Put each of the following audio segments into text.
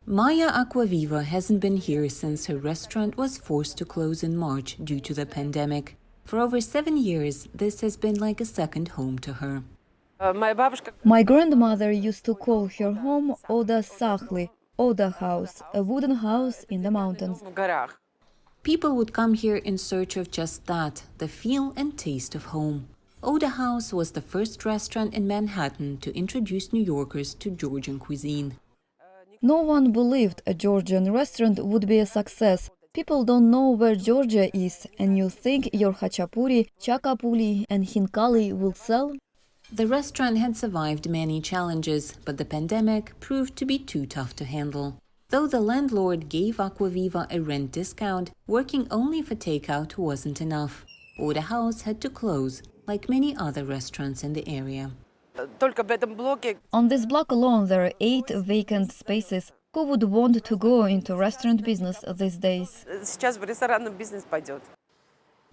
Maia Acquaviva hasn't been here since her restaurant was forced to close in March due to the pandemic. For over 7 years, this has been like a second home to her. My grandmother used to call her home Oda Sakhli, Oda House, a wooden house in the mountains. People would come here in search of just that, the feel and taste of home. Oda House was the first restaurant in Manhattan to introduce New Yorkers to Georgian cuisine. No one believed a Georgian restaurant would be a success. People don't know where Georgia is, and you think your hachapuri, chakapuli, and hinkali will sell? The restaurant had survived many challenges, but the pandemic proved to be too tough to handle. Though the landlord gave Acquaviva a rent discount, working only for takeout wasn't enough. Oda House had to close, like many other restaurants in the area. On this block alone, there are 8 vacant spaces. Who would want to go into restaurant business these days?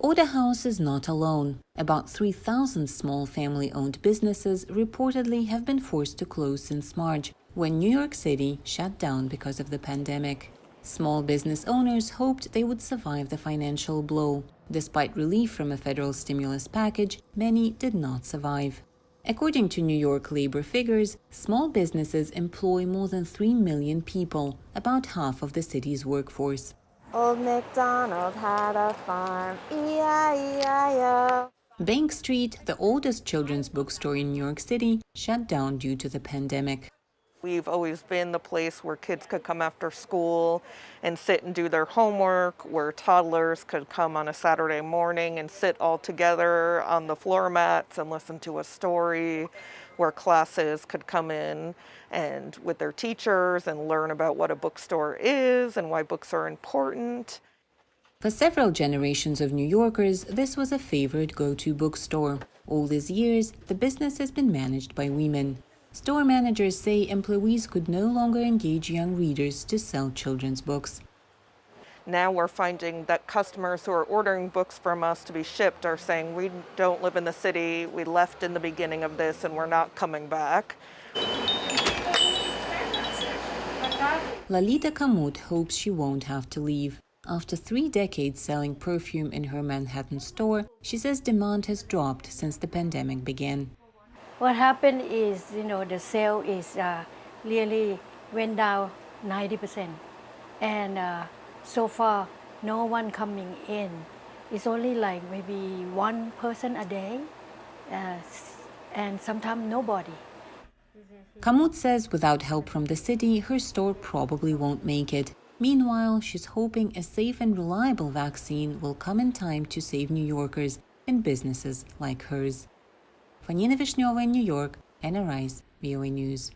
Oda House is not alone. About 3,000 small family-owned businesses reportedly have been forced to close since March, when New York City shut down because of the pandemic. Small business owners hoped they would survive the financial blow. Despite relief from a federal stimulus package, many did not survive. According to New York labor figures, small businesses employ more than 3 million people, about half of the city's workforce. Old MacDonald had a farm, E-I-E-I-O. Bank Street, the oldest children's bookstore in New York City, shut down due to the pandemic. We've always been the place where kids could come after school and sit and do their homework, where toddlers could come on a Saturday morning and sit all together on the floor mats and listen to a story, where classes could come in and with their teachers and learn about what a bookstore is and why books are important. For several generations of New Yorkers, this was a favorite go-to bookstore. All these years, the business has been managed by women. Store managers say employees could no longer engage young readers to sell children's books. Now we're finding that customers who are ordering books from us to be shipped are saying, we don't live in the city, we left in the beginning of this and we're not coming back. Lalita Kumut hopes she won't have to leave. After 3 decades selling perfume in her Manhattan store, she says demand has dropped since the pandemic began. What happened is, the sale is really went down 90%. And so far, no one coming in. It's only like maybe 1 person a day, and sometimes nobody. Kumut says without help from the city, her store probably won't make it. Meanwhile, she's hoping a safe and reliable vaccine will come in time to save New Yorkers and businesses like hers. Fanina Vishneva in New York, Anna Rice, VOA News.